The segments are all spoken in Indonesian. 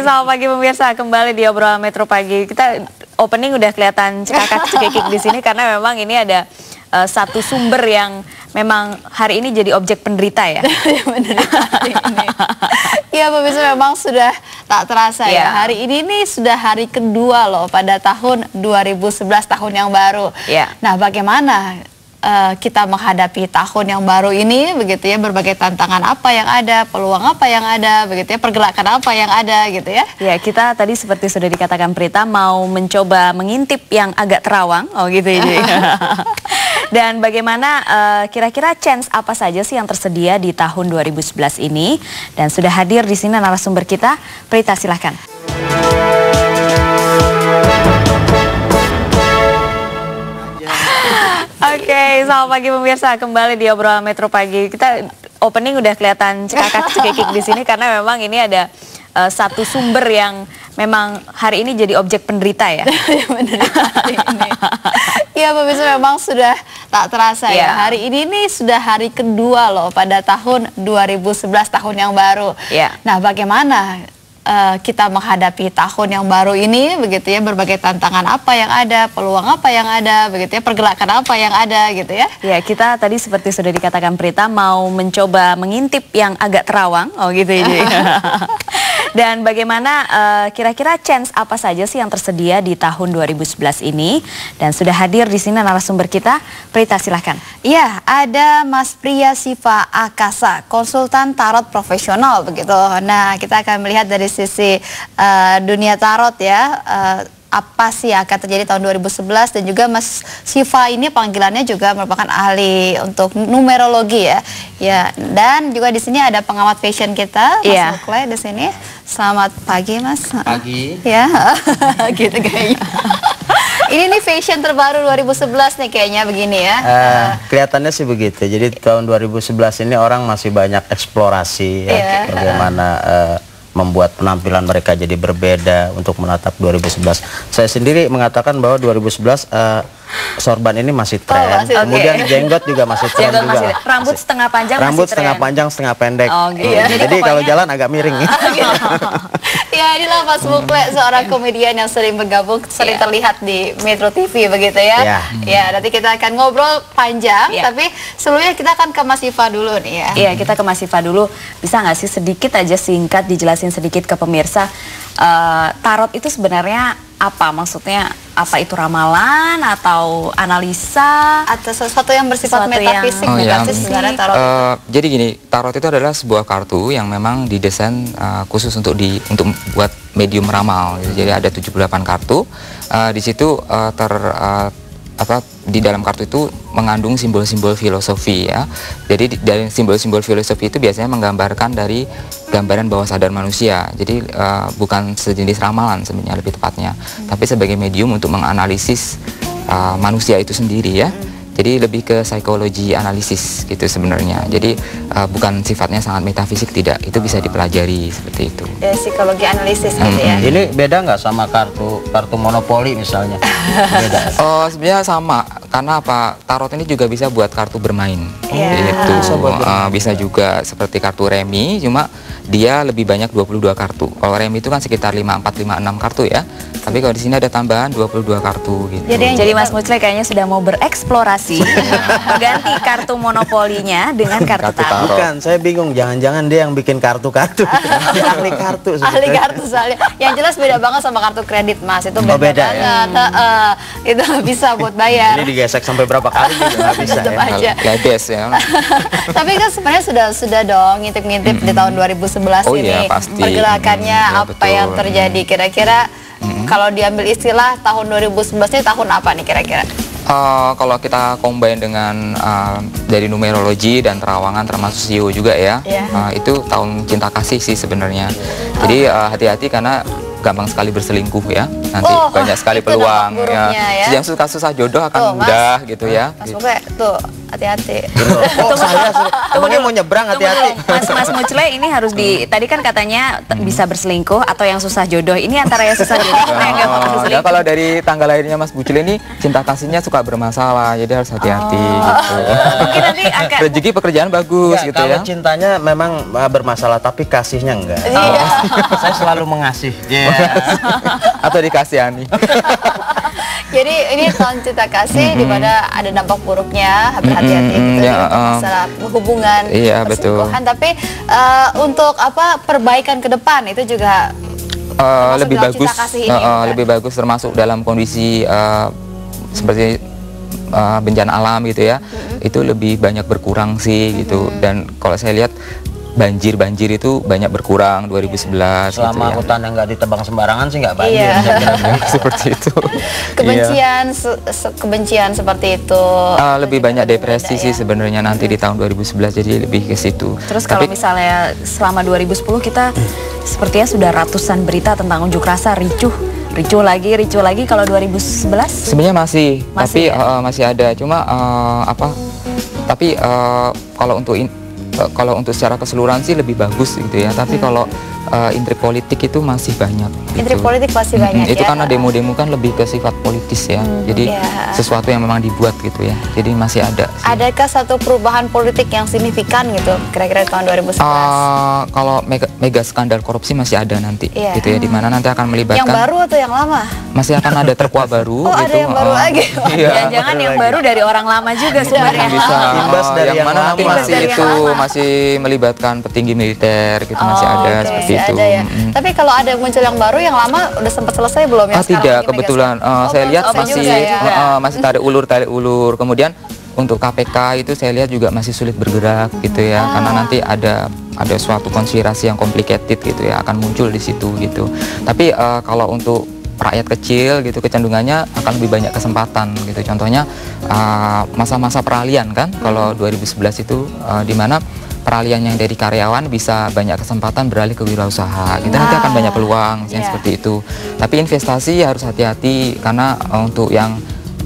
selamat pagi pemirsa, kembali di obrolan Metro Pagi. Kita opening udah kelihatan cekakak-cekikik di sini karena memang ini ada satu sumber yang memang hari ini jadi objek penderita ya. Iya pemirsa, memang sudah tak terasa ya. Hari ini nih sudah hari kedua loh pada tahun 2011, tahun yang baru. Nah, bagaimana kita menghadapi tahun yang baru ini, begitu ya, berbagai tantangan apa yang ada, peluang apa yang ada, begitu ya, pergerakan apa yang ada, gitu ya. Ya, kita tadi seperti sudah dikatakan Prita mau mencoba mengintip yang agak terawang, gitu ya. Dan bagaimana kira-kira chance apa saja sih yang tersedia di tahun 2011 ini? Dan sudah hadir di sini narasumber kita, Prita, silahkan. Oke, selamat pagi pemirsa, kembali di obrolan Metro Pagi. Kita opening udah kelihatan cekakak-cekikik di sini karena memang ini ada satu sumber yang memang hari ini jadi objek penderita ya. Iya pemirsa, memang sudah tak terasa ya. Hari ini nih sudah hari kedua loh pada tahun 2011, tahun yang baru. Nah, bagaimana kita menghadapi tahun yang baru ini, begitu ya, berbagai tantangan apa yang ada, peluang apa yang ada, begitu ya, pergerakan apa yang ada, gitu ya. Ya, kita tadi seperti sudah dikatakan Prita mau mencoba mengintip yang agak terawang, gitu ya. Dan bagaimana kira-kira chance apa saja sih yang tersedia di tahun 2011 ini? Dan sudah hadir di sini narasumber kita, Prita, silahkan. Iya, ada Mas Priya Siva Akasa, konsultan tarot profesional begitu. Nah, kita akan melihat dari sisi dunia tarot ya, apa sih yang akan terjadi tahun 2011, dan juga Mas Siva ini panggilannya juga merupakan ahli untuk numerologi ya. Ya, dan juga di sini ada pengamat fashion kita, Mas Mukle di sini. Selamat pagi, Mas. Pagi. Ya, gitu kayaknya. Ini nih fashion terbaru 2011 nih kayaknya begini ya. Kelihatannya sih begitu. Jadi tahun 2011 ini orang masih banyak eksplorasi ya, bagaimana membuat penampilan mereka jadi berbeda untuk menatap 2011. Saya sendiri mengatakan bahwa 2011 sorban ini masih tren. Kemudian jenggot juga masih tren juga. Rambut setengah panjang rambut masih setengah panjang, setengah pendek. Jadi pokoknya, kalau jalan agak miring. Ya, inilah Mas Mukle, seorang komedian yang sering bergabung, sering terlihat di Metro TV begitu ya. Ya, nanti kita akan ngobrol panjang, tapi sebelumnya kita akan ke Mas Siva dulu nih ya. Iya, kita ke Mas Siva dulu. Bisa nggak sih sedikit aja singkat dijelasin sedikit ke pemirsa, tarot itu sebenarnya apa? Maksudnya apa itu ramalan atau analisa atau sesuatu yang bersifat metafisik? Sebenarnya tarot itu? Jadi gini, tarot itu adalah sebuah kartu yang memang didesain khusus untuk buat medium ramal. Jadi ada 78 kartu. Di situ di dalam kartu itu mengandung simbol-simbol filosofi ya. Jadi dari simbol-simbol filosofi itu biasanya menggambarkan dari gambaran bawah sadar manusia. Jadi bukan sejenis ramalan sebenarnya lebih tepatnya, tapi sebagai medium untuk menganalisis manusia itu sendiri ya. Jadi lebih ke psikologi analisis gitu sebenarnya. Jadi bukan sifatnya sangat metafisik, tidak. Itu bisa dipelajari seperti itu. Ya, psikologi analisis gitu ya. Ini beda nggak sama kartu monopoli misalnya? Beda. Sebenarnya sama, karena apa? Tarot ini juga bisa buat kartu bermain. Itu bisa juga seperti kartu remi, cuma dia lebih banyak 22 kartu. Kalau remi itu kan sekitar 54, 56 kartu ya. Tapi kalau di sini ada tambahan 22 kartu gitu. Jadi Mas Mukle kayaknya sudah mau bereksplorasi ganti kartu monopolinya dengan kartu tarot. Bukan, saya bingung, jangan-jangan dia yang bikin kartu-kartu. Ahli kartu. Ahli kartu soalnya. Yang jelas beda banget sama kartu kredit, Mas. Itu beda banget. Itu bisa buat bayar. Ini digesek sampai berapa kali juga nggak bisa ya. Ledes ya. Tapi kan sebenarnya sudah dong ngintip-ngintip di tahun 2011 ini. Pasti. Pergerakannya apa yang terjadi kira-kira. Kalau diambil istilah tahun 2011 ini tahun apa nih kira-kira? Kalau kita combine dengan dari numerologi dan terawangan termasuk sio juga ya, itu tahun cinta kasih sih sebenarnya. Jadi hati-hati karena gampang sekali berselingkuh ya. Nanti banyak sekali peluang ya. Yang susah-susah jodoh akan mudah gitu ya. Mas Mukle, tuh hati-hati. Oh, saya temennya mau nyebrang, hati-hati. Mas Mucle ini harus tadi kan katanya bisa berselingkuh atau yang susah jodoh. Ini antara yang susah jodoh atau yang gampang berselingkuh. Ya, kalau dari tanggal lahirnya Mas Mucle ini cinta kasihnya suka bermasalah, jadi harus hati-hati gitu. Mungkin nanti akan Rezeki pekerjaan bagus gitu kalau ya. cintanya memang bermasalah tapi kasihnya enggak. Saya selalu mengasih. Atau dikasihani. Jadi ini tahun cinta kasih di mana ada dampak buruknya, berhati-hati gitu ya, masalah hubungan, iya, betul. perselingkuhan. Tapi untuk apa perbaikan ke depan itu juga lebih dalam bagus, cinta kasih ini, bukan? lebih bagus termasuk dalam kondisi seperti bencana alam gitu ya. Itu lebih banyak berkurang sih gitu. Dan kalau saya lihat banjir itu banyak berkurang 2011 Selama gitu ya. hutan yang nggak ditebang sembarangan sih nggak banjir. Iya. Saya kira. Seperti itu. Kebencian seperti itu. Lebih banyak depresi beda, sih ya. sebenarnya nanti di tahun 2011, jadi lebih ke situ. Terus kalau misalnya selama 2010 kita sepertinya sudah ratusan berita tentang unjuk rasa, ricuh lagi. Kalau 2011 sebenarnya masih tapi ya? masih ada. Cuma tapi kalau untuk secara keseluruhan sih lebih bagus gitu ya. Tapi kalau intrik politik itu masih banyak. Intrik gitu. politik pasti banyak Itu ya. karena demo-demo kan lebih ke sifat politis ya. Jadi sesuatu yang memang dibuat gitu ya. Jadi masih ada sih. Adakah satu perubahan politik yang signifikan gitu kira-kira tahun 2011? Kalau mega skandal korupsi masih ada nanti gitu ya, dimana nanti akan melibatkan Yang baru atau yang lama? masih akan ada terkuak baru Oh, gitu. ada yang baru lagi. Iya. jangan yang baru dari orang lama juga sebenarnya. Bisa Imbas dari yang yang mana nanti lama. masih Dari yang itu lama. masih melibatkan petinggi militer gitu, masih ada Oke, seperti masih itu. ada ya. Tapi kalau ada muncul yang baru, yang lama udah sempat selesai belum ya? Sekarang Tidak, lagi kebetulan mega saya lihat selesai masih juga ya? masih tarik ulur. Kemudian untuk KPK itu saya lihat juga masih sulit bergerak gitu ya, karena nanti ada suatu konspirasi yang complicated gitu ya, akan muncul di situ gitu. Tapi kalau untuk rakyat kecil gitu kecenderungannya akan lebih banyak kesempatan gitu. Contohnya masa-masa peralihan kan, kalau 2011 itu di mana peralihan yang dari karyawan bisa banyak kesempatan beralih ke wirausaha. Kita nanti akan banyak peluang yang seperti itu. Tapi investasi harus hati-hati karena untuk yang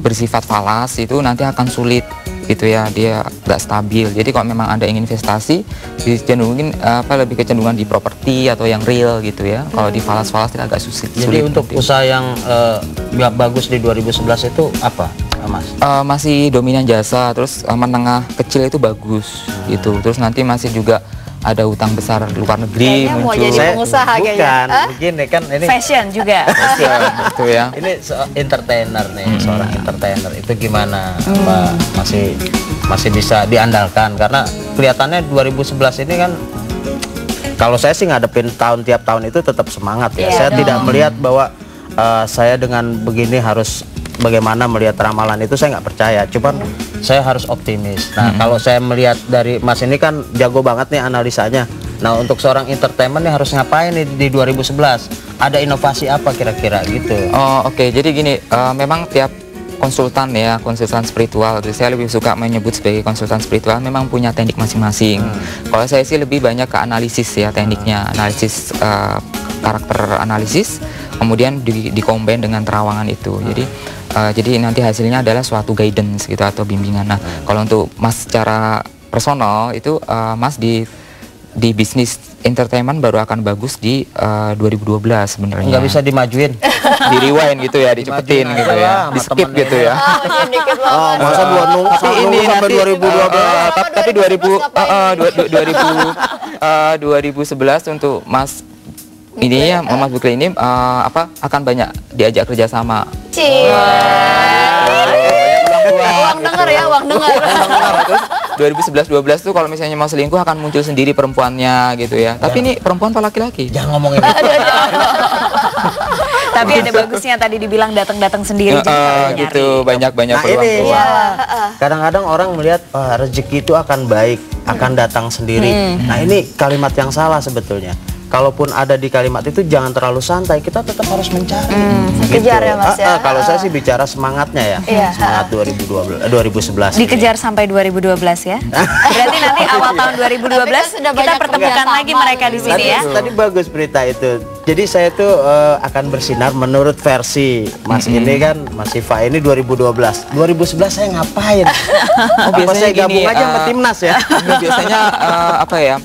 bersifat falas itu nanti akan sulit gitu ya, dia nggak stabil. Jadi kalau memang ada ingin investasi, dicenderungin lebih kecenderungan di properti atau yang real gitu ya. Kalau di falas-falas itu agak sulit. Jadi untuk usaha yang bagus di 2011 itu apa, Mas? Masih dominan jasa, terus menengah kecil itu bagus gitu. Terus nanti masih juga ada utang besar luar negeri Kayaknya mau muncul. jadi pengusaha kayaknya. Bukan, begini kan ini. Fashion juga. Gitu ya. Ini entertainer nih, seorang entertainer itu gimana? Apa masih bisa diandalkan? Karena kelihatannya 2011 ini kan, kalau saya sih ngadepin tiap tahun itu tetap semangat ya. Iya Saya dong. tidak melihat bahwa saya dengan begini harus bagaimana melihat ramalan itu, saya nggak percaya. Cuman saya harus optimis. Nah, kalau saya melihat dari Mas ini kan jago banget nih analisanya. Nah, untuk seorang entertainment nih harus ngapain nih di 2011? Ada inovasi apa kira-kira gitu? Oh, oke. Jadi gini, memang tiap konsultan ya, konsultan spiritual, saya lebih suka menyebut sebagai konsultan spiritual, memang punya teknik masing-masing. Kalau saya sih lebih banyak ke analisis ya, tekniknya analisis, karakter analisis, kemudian dikombin dengan terawangan itu. Jadi nanti hasilnya adalah suatu guidance gitu atau bimbingan. Nah, kalau untuk Mas secara personal itu Mas di bisnis entertainment baru akan bagus di 2012 sebenarnya. Nggak bisa dimajuin. Di rewind gitu ya, dicepetin Dimajuin gitu aja ya, lah sama di skip temennya gitu ini. ya. Dikit banget. Masa Tapi ini sampai nanti 2012. tapi 2011 untuk Mas ini ya, Mas Bukri ini akan banyak diajak kerjasama. Uang denger ya, uang denger. Terus 2011-12 tuh kalau misalnya mau selingkuh akan muncul sendiri perempuannya gitu ya. Tapi ini perempuan apa laki-laki? Jangan ngomongin itu. Tapi ada bagusnya tadi dibilang datang-datang sendiri juga nyari. Gitu, banyak-banyak Nah, peluang. ini Iya. kadang-kadang orang melihat rezeki itu akan baik, akan datang sendiri. Nah, ini kalimat yang salah sebetulnya. kalaupun ada di kalimat itu jangan terlalu santai, kita tetap harus mencari. Kejar ya Mas ya. Kalau saya sih bicara semangatnya ya, semangat 2011. Dikejar sampai 2012 ya. Berarti nanti awal tahun 2012 kita pertemukan lagi mereka di sini ya. Tadi bagus berita itu. Jadi saya tuh akan bersinar menurut versi Mas ini kan, Mas Siva ini 2012. 2011 saya ngapain? Apa saya gabung aja sama timnas ya? Biasanya apa ya?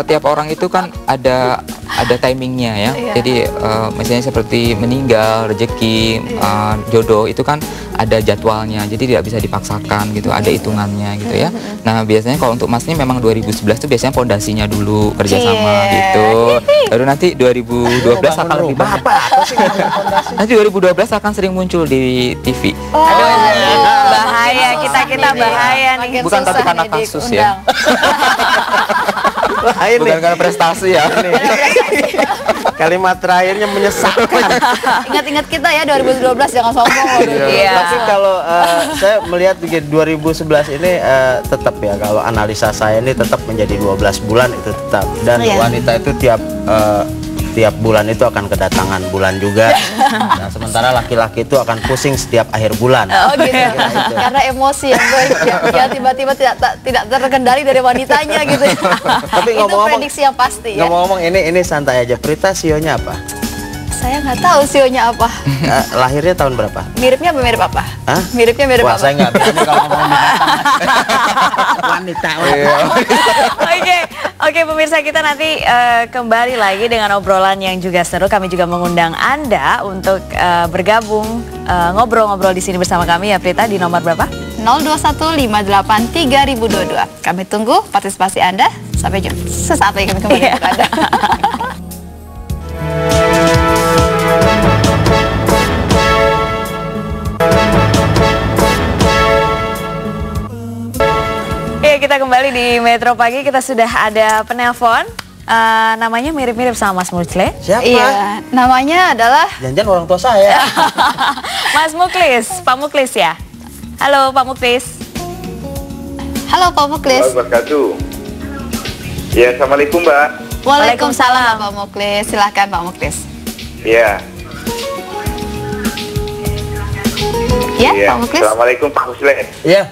Tiap orang itu kan ada timingnya ya. Jadi misalnya seperti meninggal, rezeki, jodoh itu kan ada jadwalnya. Jadi tidak bisa dipaksakan gitu, ada hitungannya gitu ya. Nah, biasanya kalau untuk Mas ini memang 2011 itu biasanya fondasinya dulu kerjasama gitu. Baru nanti 2012 akan lebih banyak. Nanti 2012 akan sering muncul di TV. Aduh, bahaya kita bahaya nih. Bukan tapi karena kasus ya. Bukan karena prestasi ya. Kalimat terakhirnya menyesakkan. Ingat-ingat kita ya 2012, jangan sombong. Tapi kalau saya melihat 2011 ini tetap ya, kalau analisa saya ini tetap menjadi 12 bulan itu tetap. Dan wanita itu tiap bulan itu akan kedatangan bulan juga. Nah, sementara laki-laki itu akan pusing setiap akhir bulan. Oh gitu. Karena emosi yang ya tiba-tiba tidak terkendali dari wanitanya gitu. Tapi itu prediksi yang pasti ya. Ngomong-ngomong ini santai aja. Prita sionya apa? Saya nggak tahu sionya apa. Lahirnya tahun berapa? Miripnya apa mirip apa? Hah? Miripnya mirip Wah, apa? saya nggak berani kalau ngomong wanita. Oke, pemirsa, kita nanti kembali lagi dengan obrolan yang juga seru. Kami juga mengundang Anda untuk bergabung ngobrol-ngobrol di sini bersama kami ya, Prita, di nomor berapa? 021583022. Kami tunggu partisipasi Anda. Sampai jumpa. Sesaat lagi kami kembali untuk Anda. Kita kembali di Metro Pagi, kita sudah ada penelpon. Namanya mirip-mirip sama Mas Muchle. Siapa? Iya, namanya adalah jangan orang tua saya. Mas Muklis, Pak Muklis ya. Halo Pak Muklis. Halo Pak Muklis. Wabarakatuh. Ya, assalamualaikum Mbak. Waalaikumsalam Pak Muklis. Silahkan Pak Muklis. Ya. Ya, Pak Muklis. Assalamualaikum Pak Musle. Iya.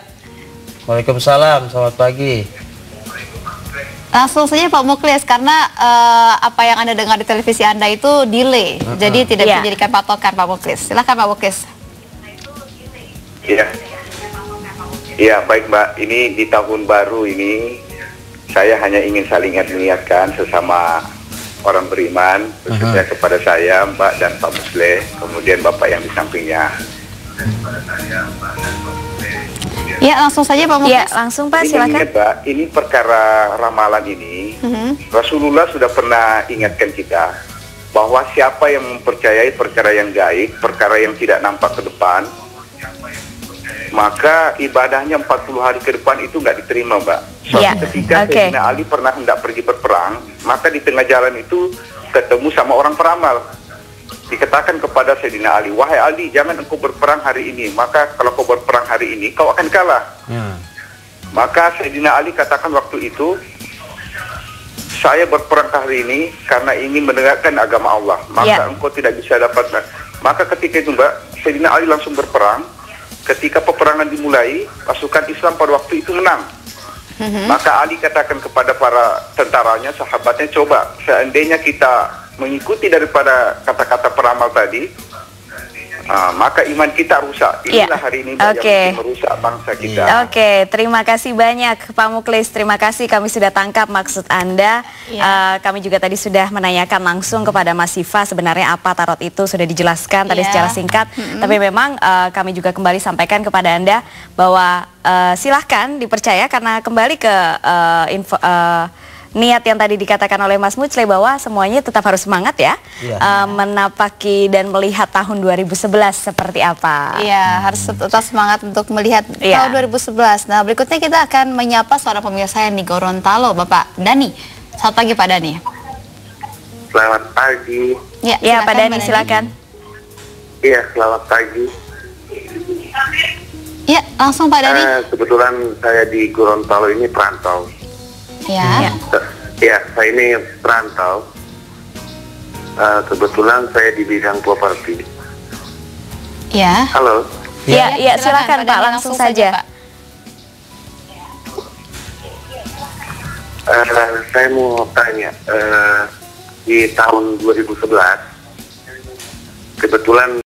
Waalaikumsalam, selamat pagi. Langsung saja Pak Muklis, karena apa yang Anda dengar di televisi Anda itu delay, jadi tidak bisa dijadikan patokan Pak Muklis. Silakan Pak Muklis. Iya. Iya, baik Mbak. Ini di tahun baru ini saya hanya ingin saling mengingatkan sesama orang beriman, khususnya kepada saya, Mbak dan Pak Musle, kemudian Bapak yang di sampingnya. Ya, langsung saja Pak Muklis. Ya, langsung Pak, silakan. Ingat Mbak, ini perkara ramalan ini, Rasulullah sudah pernah ingatkan kita bahwa siapa yang mempercayai perkara yang gaib, perkara yang tidak nampak ke depan, maka ibadahnya 40 hari ke depan itu nggak diterima Mbak. Suatu ketika Sayyidina Ali pernah hendak pergi berperang, maka di tengah jalan itu ketemu sama orang peramal. Dikatakan kepada Sayyidina Ali, wahai Ali, jangan engkau berperang hari ini, maka kalau kau berperang hari ini kau akan kalah. Maka Sayyidina Ali katakan waktu itu, saya berperang hari ini karena ingin menegakkan agama Allah, maka engkau tidak bisa dapat. Maka ketika itu Mbak, Sayyidina Ali langsung berperang. Ketika peperangan dimulai, pasukan Islam pada waktu itu menang. Maka Ali katakan kepada para tentaranya, sahabatnya, coba seandainya kita mengikuti daripada kata-kata peramal tadi, maka iman kita rusak. Inilah hari ini yang merusak bangsa kita. Oke, terima kasih banyak Pak Muklis. Terima kasih, kami sudah tangkap maksud Anda. Kami juga tadi sudah menanyakan langsung kepada Mas Siva sebenarnya apa tarot itu, sudah dijelaskan tadi secara singkat. Tapi memang kami juga kembali sampaikan kepada Anda bahwa silahkan dipercaya, karena kembali ke niat yang tadi dikatakan oleh Mas Muchle bahwa semuanya tetap harus semangat ya, menapaki dan melihat tahun 2011 seperti apa. Iya, harus tetap semangat untuk melihat tahun 2011. Nah, berikutnya kita akan menyapa seorang pemirsa yang di Gorontalo, Bapak Dani. Selamat pagi Pak Dani. Selamat pagi. Ya Pak Dani, silakan. Iya, selamat pagi. Ya, langsung Pak Dani. Kebetulan saya di Gorontalo ini perantau. Ya. Ya, saya ini perantau. Kebetulan saya di bidang properti. Ya. Halo. Ya, silakan Pak, langsung saja. Pak. Saya mau tanya, di tahun 2011 kebetulan